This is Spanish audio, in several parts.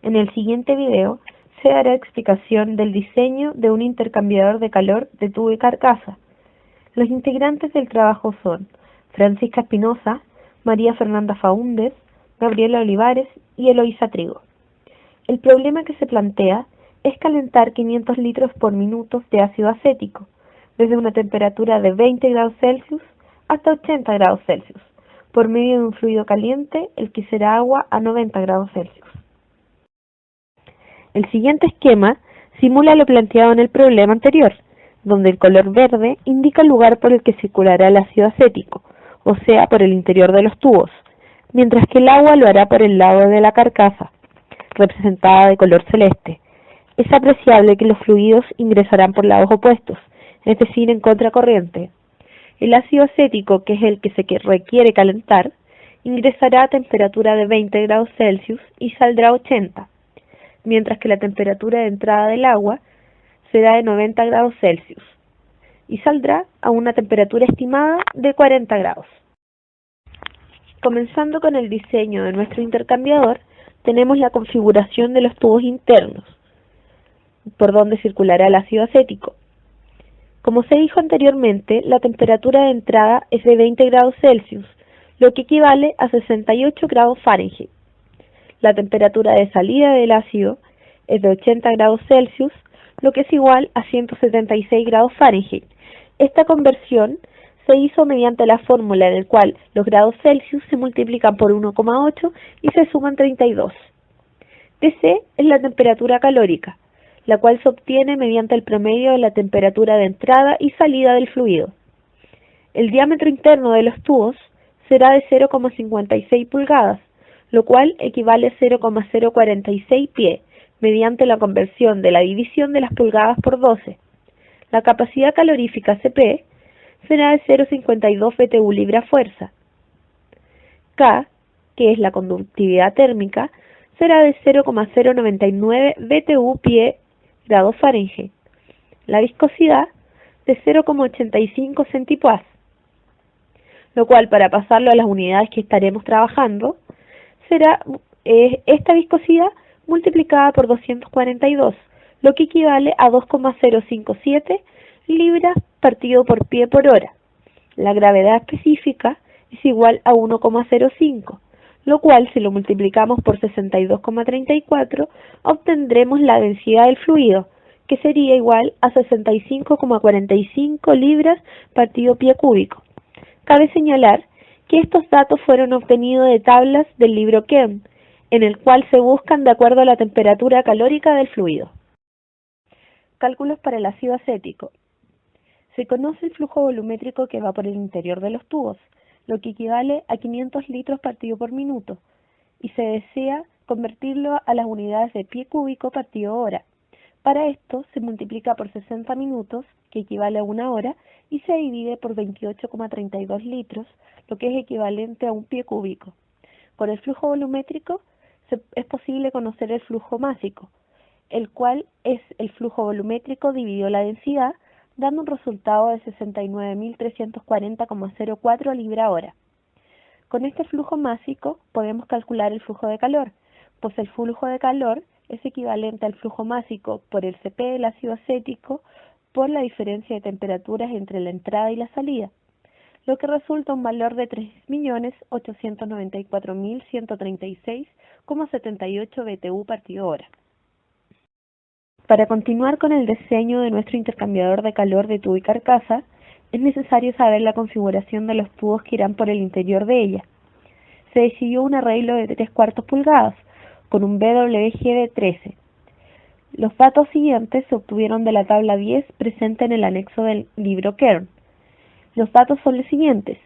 En el siguiente video se dará explicación del diseño de un intercambiador de calor de tubo y carcasa. Los integrantes del trabajo son Francisca Espinosa, María Fernanda Faúndez, Gabriela Olivares y Eloísa Trigo. El problema que se plantea es calentar 500 litros por minuto de ácido acético, desde una temperatura de 20 grados Celsius hasta 80 grados Celsius, por medio de un fluido caliente, el que será agua a 90 grados Celsius. El siguiente esquema simula lo planteado en el problema anterior, donde el color verde indica el lugar por el que circulará el ácido acético, o sea, por el interior de los tubos, mientras que el agua lo hará por el lado de la carcasa, representada de color celeste. Es apreciable que los fluidos ingresarán por lados opuestos, es decir, en contracorriente. El ácido acético, que es el que se requiere calentar, ingresará a temperatura de 20 grados Celsius y saldrá a 80, mientras que la temperatura de entrada del agua será de 90 grados Celsius y saldrá a una temperatura estimada de 40 grados. Comenzando con el diseño de nuestro intercambiador, tenemos la configuración de los tubos internos, por donde circulará el ácido acético. Como se dijo anteriormente, la temperatura de entrada es de 20 grados Celsius, lo que equivale a 68 grados Fahrenheit. La temperatura de salida del ácido es de 80 grados Celsius, lo que es igual a 176 grados Fahrenheit. Esta conversión se hizo mediante la fórmula en la cual los grados Celsius se multiplican por 1,8 y se suman 32. Tc es la temperatura calórica, la cual se obtiene mediante el promedio de la temperatura de entrada y salida del fluido. El diámetro interno de los tubos será de 0,56 pulgadas, lo cual equivale a 0,046 pie, mediante la conversión de la división de las pulgadas por 12. La capacidad calorífica Cp será de 0,52 BTU libra fuerza. K, que es la conductividad térmica, será de 0,099 BTU pie grados Fahrenheit. La viscosidad de 0,85 centipoise, lo cual, para pasarlo a las unidades que estaremos trabajando, será esta viscosidad multiplicada por 242, lo que equivale a 2,057 libras partido por pie por hora. La gravedad específica es igual a 1,05, lo cual, si lo multiplicamos por 62,34, obtendremos la densidad del fluido, que sería igual a 65,45 libras partido pie cúbico. Cabe señalar que estos datos fueron obtenidos de tablas del libro Chem, en el cual se buscan de acuerdo a la temperatura calórica del fluido. Cálculos para el ácido acético. Se conoce el flujo volumétrico que va por el interior de los tubos, lo que equivale a 500 litros partido por minuto, y se desea convertirlo a las unidades de pie cúbico partido hora. Para esto se multiplica por 60 minutos, que equivale a una hora, y se divide por 28,32 litros, lo que es equivalente a un pie cúbico. Con el flujo volumétrico es posible conocer el flujo másico, el cual es el flujo volumétrico dividido la densidad, dando un resultado de 69.340,04 libra hora. Con este flujo másico podemos calcular el flujo de calor, pues el flujo de calor es equivalente al flujo másico por el Cp del ácido acético por la diferencia de temperaturas entre la entrada y la salida, lo que resulta un valor de 3.894.136,78 BTU partido hora. Para continuar con el diseño de nuestro intercambiador de calor de tubo y carcasa, es necesario saber la configuración de los tubos que irán por el interior de ella. Se decidió un arreglo de 3/4 pulgadas, con un BWG de 13. Los datos siguientes se obtuvieron de la tabla 10 presente en el anexo del libro Kern. Los datos son los siguientes.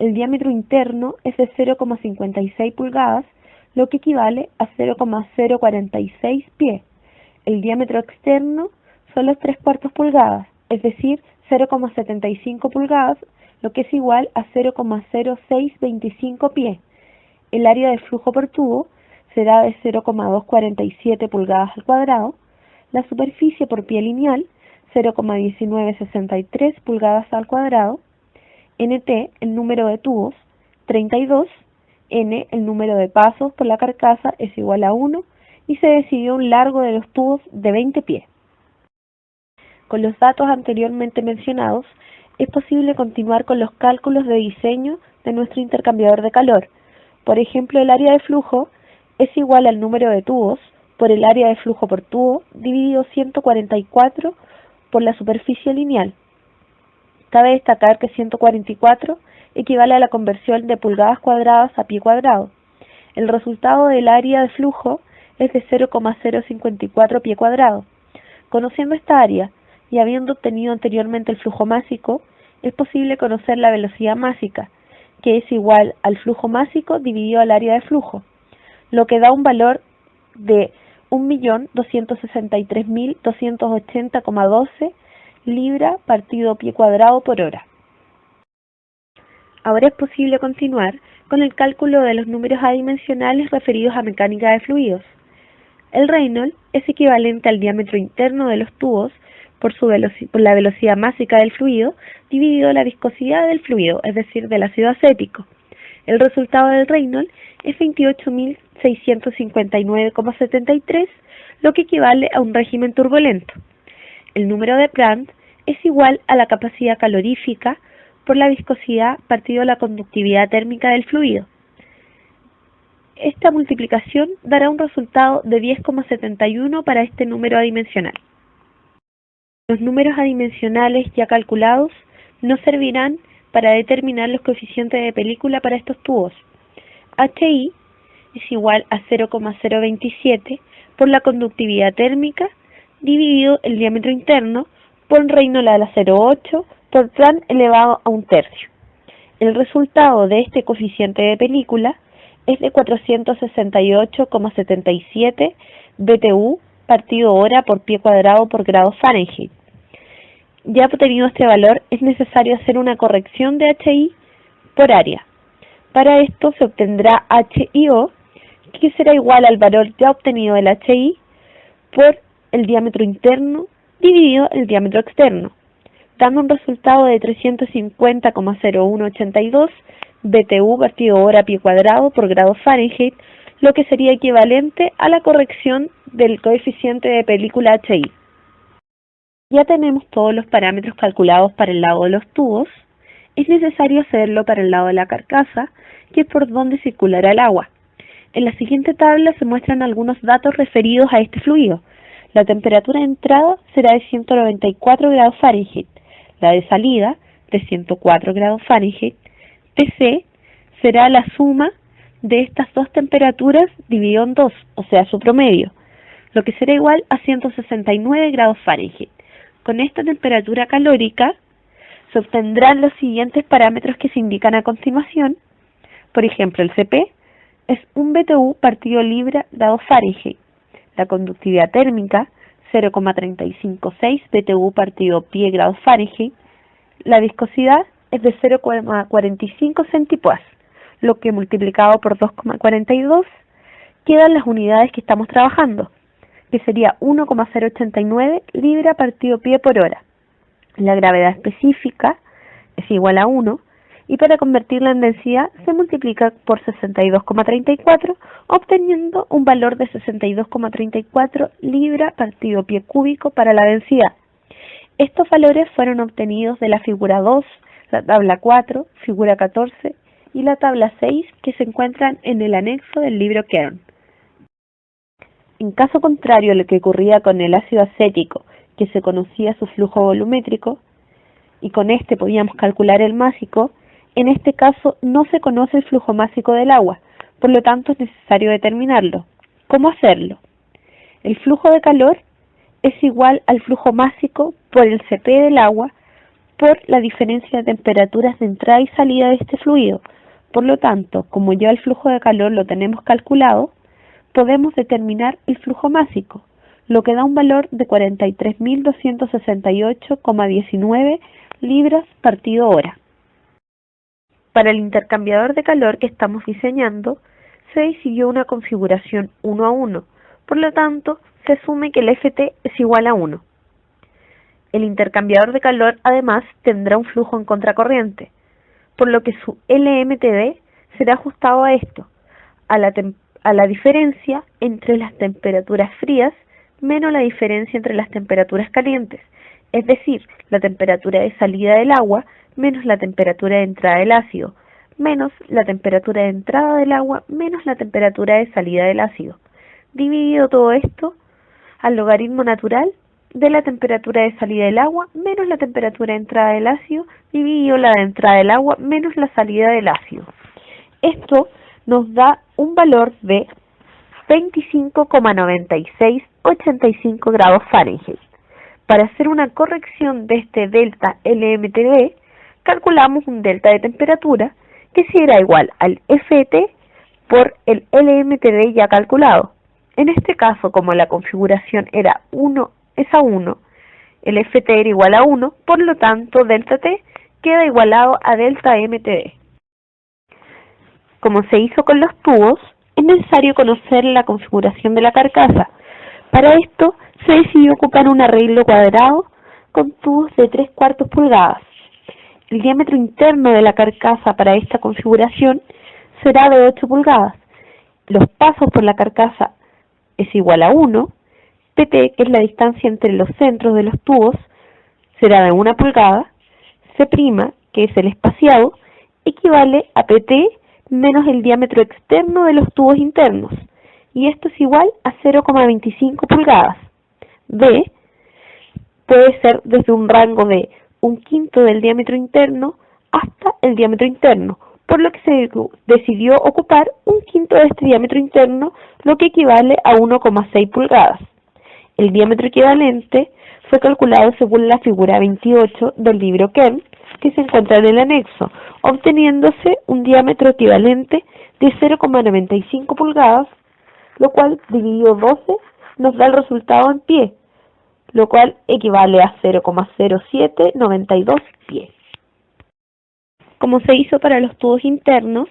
El diámetro interno es de 0,56 pulgadas, lo que equivale a 0,046 pie. El diámetro externo son los 3/4 pulgadas, es decir, 0,75 pulgadas, lo que es igual a 0,0625 pie. El área de flujo por tubo será de 0,247 pulgadas al cuadrado, la superficie por pie lineal 0,1963 pulgadas al cuadrado, NT, el número de tubos, 32, N, el número de pasos por la carcasa es igual a 1, y se decidió un largo de los tubos de 20 pies. Con los datos anteriormente mencionados, es posible continuar con los cálculos de diseño de nuestro intercambiador de calor. Por ejemplo, el área de flujo es igual al número de tubos por el área de flujo por tubo dividido 144 por la superficie lineal. Cabe destacar que 144 equivale a la conversión de pulgadas cuadradas a pie cuadrado. El resultado del área de flujo es de 0,054 pie cuadrado. Conociendo esta área y habiendo obtenido anteriormente el flujo másico, es posible conocer la velocidad másica, que es igual al flujo másico dividido al área de flujo, lo que da un valor de 1.263.280,12 libra partido pie cuadrado por hora. Ahora es posible continuar con el cálculo de los números adimensionales referidos a mecánica de fluidos. El Reynolds es equivalente al diámetro interno de los tubos por la velocidad másica del fluido dividido la viscosidad del fluido, es decir, del ácido acético. El resultado del Reynolds es 28.659,73, lo que equivale a un régimen turbulento. El número de Prandtl es igual a la capacidad calorífica por la viscosidad partido la conductividad térmica del fluido. Esta multiplicación dará un resultado de 10,71 para este número adimensional. Los números adimensionales ya calculados no servirán para determinar los coeficientes de película para estos tubos. HI es igual a 0,027 por la conductividad térmica dividido el diámetro interno por Reynolds a la 0,8 por Prandtl elevado a un tercio. El resultado de este coeficiente de película es de 468,77 BTU partido hora por pie cuadrado por grado Fahrenheit. Ya obtenido este valor, es necesario hacer una corrección de HI por área. Para esto se obtendrá HIO, que será igual al valor ya obtenido del HI por el diámetro interno dividido el diámetro externo, dando un resultado de 350,0182 BTU partido hora pie cuadrado por grado Fahrenheit, lo que sería equivalente a la corrección del coeficiente de película HI. Ya tenemos todos los parámetros calculados para el lado de los tubos. Es necesario hacerlo para el lado de la carcasa, que es por donde circulará el agua. En la siguiente tabla se muestran algunos datos referidos a este fluido. La temperatura de entrada será de 194 grados Fahrenheit, la de salida de 104 grados Fahrenheit. Tc será la suma de estas dos temperaturas dividido en 2, o sea su promedio, lo que será igual a 169 grados Fahrenheit. Con esta temperatura calórica se obtendrán los siguientes parámetros que se indican a continuación. Por ejemplo, el Cp es 1 BTU partido libra grado Fahrenheit. La conductividad térmica 0,356 BTU partido pie grado Fahrenheit. La viscosidad es de 0,45 centipoise, lo que multiplicado por 2,42 quedan las unidades que estamos trabajando, que sería 1,089 libra partido pie por hora. La gravedad específica es igual a 1 y para convertirla en densidad se multiplica por 62,34, obteniendo un valor de 62,34 libra partido pie cúbico para la densidad. Estos valores fueron obtenidos de la figura 2, la tabla 4, figura 14 y la tabla 6 que se encuentran en el anexo del libro Kern. En caso contrario a lo que ocurría con el ácido acético, que se conocía su flujo volumétrico, y con este podíamos calcular el másico, en este caso no se conoce el flujo másico del agua, por lo tanto es necesario determinarlo. ¿Cómo hacerlo? El flujo de calor es igual al flujo másico por el Cp del agua por la diferencia de temperaturas de entrada y salida de este fluido. Por lo tanto, como ya el flujo de calor lo tenemos calculado, podemos determinar el flujo másico, lo que da un valor de 43.268,19 libras partido hora. Para el intercambiador de calor que estamos diseñando, se decidió una configuración 1 a 1, por lo tanto, se asume que el Ft es igual a 1. El intercambiador de calor además tendrá un flujo en contracorriente, por lo que su LMTD será ajustado a esto, a a la diferencia entre las temperaturas frías menos la diferencia entre las temperaturas calientes, es decir, la temperatura de salida del agua menos la temperatura de entrada del ácido, menos la temperatura de entrada del agua menos la temperatura de salida del ácido. Dividido todo esto al logaritmo natural de la temperatura de salida del agua menos la temperatura de entrada del ácido dividido la de entrada del agua menos la salida del ácido. Esto nos da un valor de 25,9685 grados Fahrenheit. Para hacer una corrección de este delta LMTD, calculamos un delta de temperatura que será igual al FT por el LMTD ya calculado. En este caso, como la configuración era 1 es a 1, el FT era igual a 1, por lo tanto delta T queda igualado a delta MTD. Como se hizo con los tubos, es necesario conocer la configuración de la carcasa. Para esto se decidió ocupar un arreglo cuadrado con tubos de 3/4 pulgadas. El diámetro interno de la carcasa para esta configuración será de 8 pulgadas. Los pasos por la carcasa es igual a 1. PT, que es la distancia entre los centros de los tubos, será de 1 pulgada. C', que es el espaciado, equivale a PT menos el diámetro externo de los tubos internos, y esto es igual a 0,25 pulgadas. D puede ser desde un rango de 1/5 del diámetro interno hasta el diámetro interno, por lo que se decidió ocupar 1/5 de este diámetro interno, lo que equivale a 1,6 pulgadas. El diámetro equivalente fue calculado según la figura 28 del libro Kern, que se encuentra en el anexo, obteniéndose un diámetro equivalente de 0,95 pulgadas, lo cual dividido 12 nos da el resultado en pie, lo cual equivale a 0,0792 pies. Como se hizo para los tubos internos,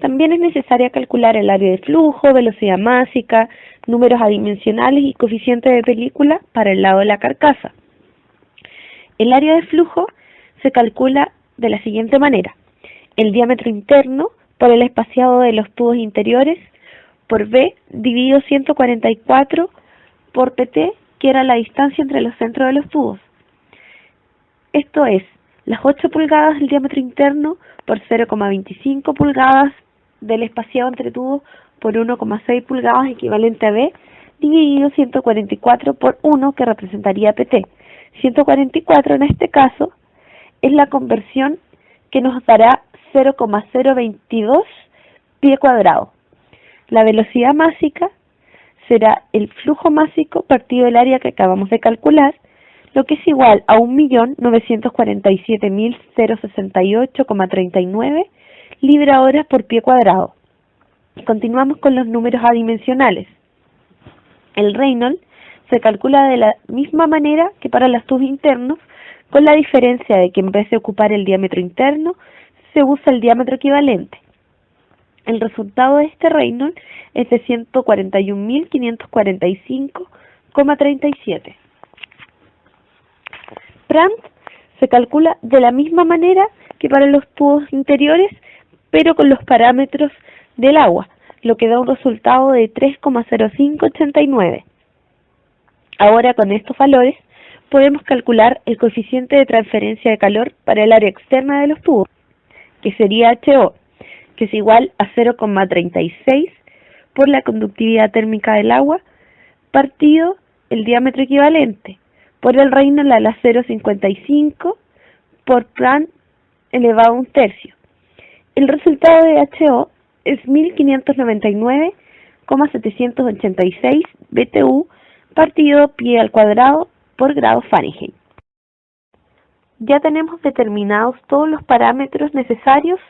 también es necesaria calcular el área de flujo, velocidad másica, números adimensionales y coeficiente de película para el lado de la carcasa. El área de flujo se calcula de la siguiente manera: el diámetro interno por el espaciado de los tubos interiores por B dividido 144 por PT, que era la distancia entre los centros de los tubos. Esto es las 8 pulgadas del diámetro interno por 0,25 pulgadas del espaciado entre tubos por 1,6 pulgadas equivalente a B dividido 144 por 1, que representaría PT. 144 en este caso es la conversión que nos dará 0,022 pie cuadrado. La velocidad másica será el flujo másico partido del área que acabamos de calcular, lo que es igual a 1.947.068,39 libra-horas por pie cuadrado. Continuamos con los números adimensionales. El Reynolds se calcula de la misma manera que para los tubos internos, con la diferencia de que en vez de ocupar el diámetro interno, se usa el diámetro equivalente. El resultado de este Reynolds es de 141.545,37. Prandtl se calcula de la misma manera que para los tubos interiores, pero con los parámetros del agua, lo que da un resultado de 3,0589. Ahora, con estos valores, podemos calcular el coeficiente de transferencia de calor para el área externa de los tubos, que sería HO, que es igual a 0,36 por la conductividad térmica del agua, partido el diámetro equivalente, por el Reynolds a la 0,55 por Prandtl elevado a 1/3. El resultado de HO es 1599,786 BTU partido pie al cuadrado por grado Fahrenheit. Ya tenemos determinados todos los parámetros necesarios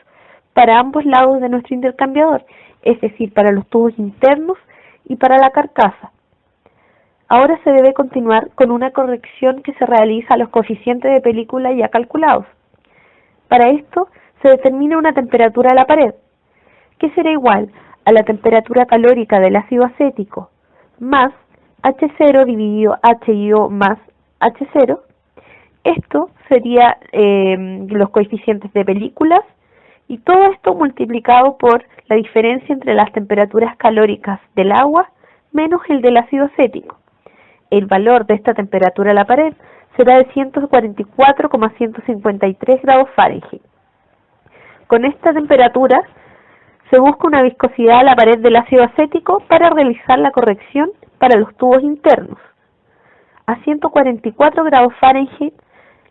para ambos lados de nuestro intercambiador, es decir, para los tubos internos y para la carcasa. Ahora se debe continuar con una corrección que se realiza a los coeficientes de película ya calculados. Para esto se determina una temperatura de la pared, que será igual a la temperatura calórica del ácido acético más H0 dividido HIO más H0. Esto sería los coeficientes de películas, Y todo esto multiplicado por la diferencia entre las temperaturas calóricas del agua menos el del ácido acético. El valor de esta temperatura a la pared será de 144,153 grados Fahrenheit. Con esta temperatura se busca una viscosidad a la pared del ácido acético para realizar la corrección para los tubos internos. A 144 grados Fahrenheit,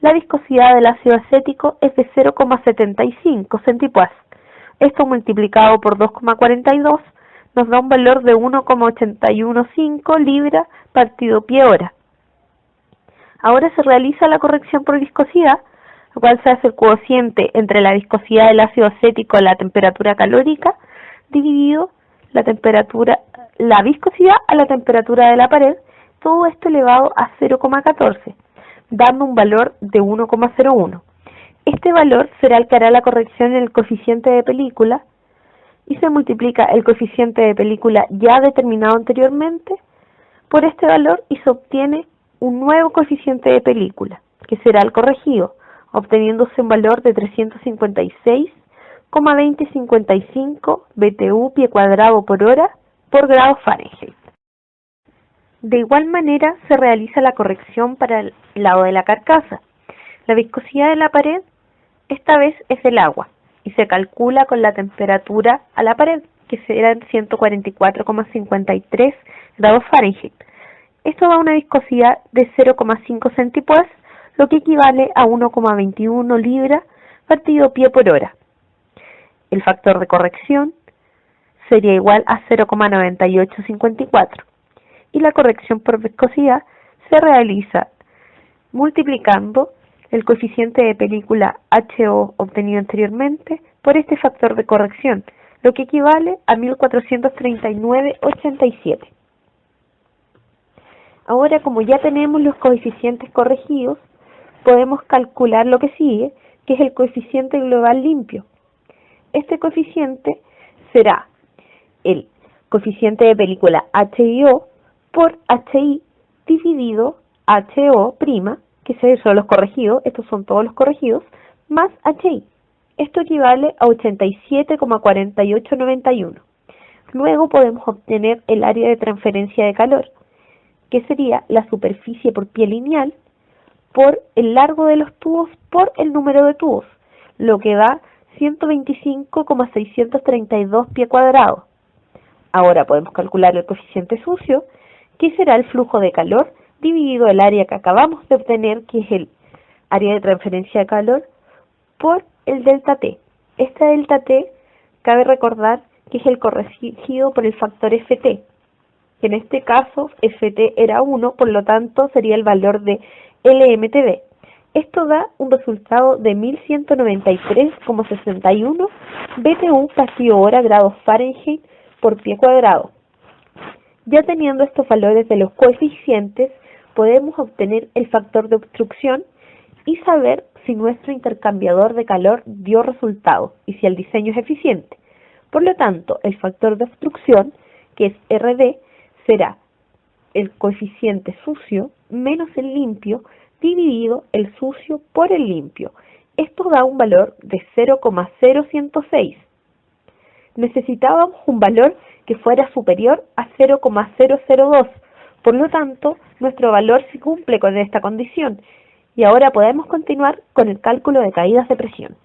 la viscosidad del ácido acético es de 0,75 centipoise. Esto multiplicado por 2,42 nos da un valor de 1,815 libras partido pie hora. Ahora se realiza la corrección por viscosidad, lo cual se hace el cociente entre la viscosidad del ácido acético y la temperatura calórica, dividido la viscosidad a la temperatura de la pared, todo esto elevado a 0,14, dando un valor de 1,01. Este valor será el que hará la corrección en el coeficiente de película, y se multiplica el coeficiente de película ya determinado anteriormente por este valor y se obtiene un nuevo coeficiente de película, que será el corregido, obteniéndose un valor de 356,2055 BTU pie cuadrado por hora por grado Fahrenheit. De igual manera se realiza la corrección para el lado de la carcasa. La viscosidad de la pared esta vez es el agua y se calcula con la temperatura a la pared, que serán 144,53 grados Fahrenheit. Esto da una viscosidad de 0,5 centipoise, lo que equivale a 1,21 libras partido pie por hora. El factor de corrección sería igual a 0,9854 y la corrección por viscosidad se realiza multiplicando el coeficiente de película HO obtenido anteriormente por este factor de corrección, lo que equivale a 1439,87. Ahora, como ya tenemos los coeficientes corregidos, podemos calcular lo que sigue, que es el coeficiente global limpio. Este coeficiente será el coeficiente de película HIO por HI dividido HO', que son los corregidos, estos son todos los corregidos, más HI. Esto equivale a 87,4891. Luego podemos obtener el área de transferencia de calor, que sería la superficie por pie lineal por el largo de los tubos por el número de tubos, lo que da 125,632 pie cuadrado. Ahora podemos calcular el coeficiente sucio, que será el flujo de calor dividido el área que acabamos de obtener, que es el área de transferencia de calor, por el delta T. Este delta T, cabe recordar que es el corregido por el factor Ft, que en este caso Ft era 1, por lo tanto sería el valor de LMTB. Esto da un resultado de 1193,61 BTU partido hora grados Fahrenheit por pie cuadrado. Ya teniendo estos valores de los coeficientes, podemos obtener el factor de obstrucción y saber si nuestro intercambiador de calor dio resultado y si el diseño es eficiente. Por lo tanto, el factor de obstrucción, que es RD, será el coeficiente sucio menos el limpio dividido el sucio por el limpio. Esto da un valor de 0,0106. Necesitábamos un valor que fuera superior a 0,002. Por lo tanto, nuestro valor sí cumple con esta condición. Y ahora podemos continuar con el cálculo de caídas de presión.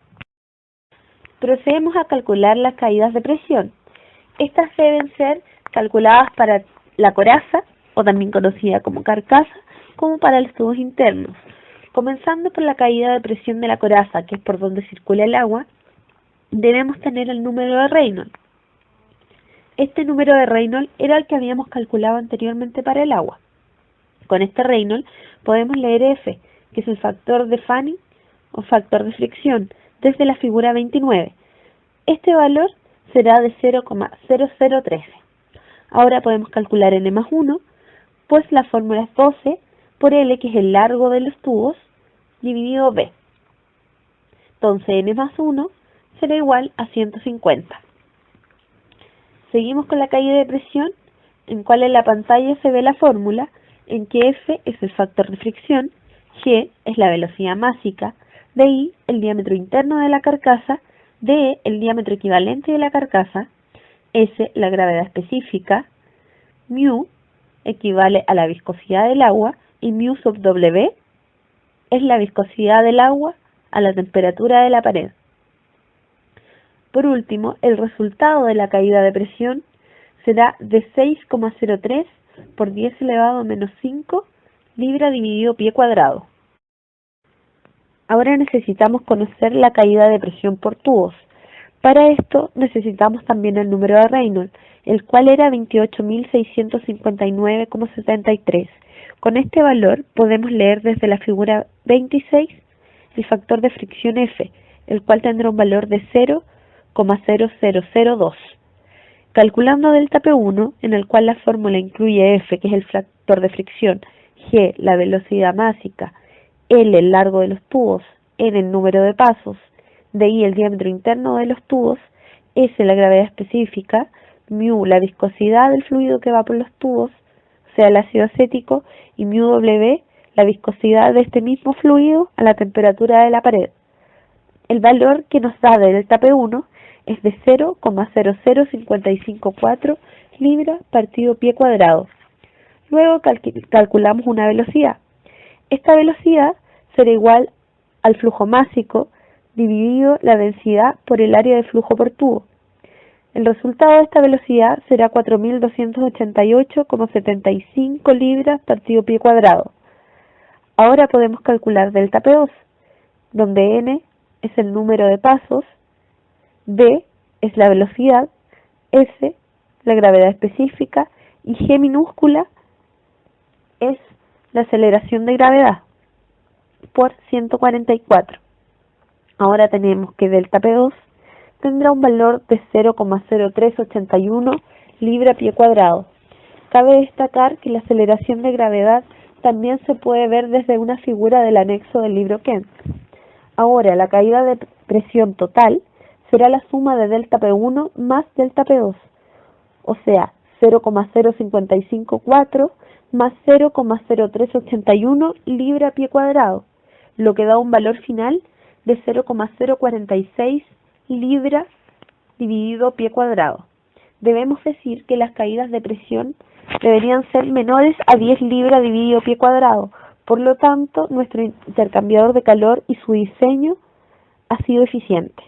Procedemos a calcular las caídas de presión. Estas deben ser calculadas para la coraza, o también conocida como carcasa, como para los tubos internos. Comenzando por la caída de presión de la coraza, que es por donde circula el agua, debemos tener el número de Reynolds. Este número de Reynolds era el que habíamos calculado anteriormente para el agua. Con este Reynolds podemos leer F, que es el factor de Fanning o factor de fricción, desde la figura 29. Este valor será de 0,0013. Ahora podemos calcular N más 1, pues la fórmula es 12 por L, que es el largo de los tubos, dividido B. Entonces N más 1 será igual a 150. Seguimos con la caída de presión, en cual en la pantalla se ve la fórmula, en que F es el factor de fricción, G es la velocidad másica, de I el diámetro interno de la carcasa D, el diámetro equivalente de la carcasa. S, la gravedad específica. Mu equivale a la viscosidad del agua y mu sub W es la viscosidad del agua a la temperatura de la pared. Por último, el resultado de la caída de presión será de 6,03 por 10 elevado a menos 5 libra dividido pie cuadrado. Ahora necesitamos conocer la caída de presión por tubos. Para esto necesitamos también el número de Reynolds, el cual era 28.659,73. Con este valor podemos leer desde la figura 26 el factor de fricción F, el cual tendrá un valor de 0,0002. Calculando delta P1, en el cual la fórmula incluye F, que es el factor de fricción, G, la velocidad másica, L, el largo de los tubos, N, el número de pasos, DI, el diámetro interno de los tubos, S, la gravedad específica, mu, la viscosidad del fluido que va por los tubos, o sea, el ácido acético, y mu W, la viscosidad de este mismo fluido a la temperatura de la pared. El valor que nos da de delta P1 es de 0,00554 libras partido pie cuadrado. Luego calculamos una velocidad. Esta velocidad será igual al flujo másico dividido la densidad por el área de flujo por tubo. El resultado de esta velocidad será 4.288,75 libras partido pie cuadrado. Ahora podemos calcular delta P2, donde N es el número de pasos, D es la velocidad, S la gravedad específica y G minúscula es la aceleración de gravedad por 144. Ahora tenemos que delta P2 tendrá un valor de 0,0381 libra pie cuadrado. Cabe destacar que la aceleración de gravedad también se puede ver desde una figura del anexo del libro Kent. Ahora, la caída de presión total será la suma de delta P1 más delta P2, o sea, 0,0554 más 0,0381 libra pie cuadrado, lo que da un valor final de 0,046 libra dividido pie cuadrado. Debemos decir que las caídas de presión deberían ser menores a 10 libras dividido pie cuadrado. Por lo tanto, nuestro intercambiador de calor y su diseño ha sido eficiente.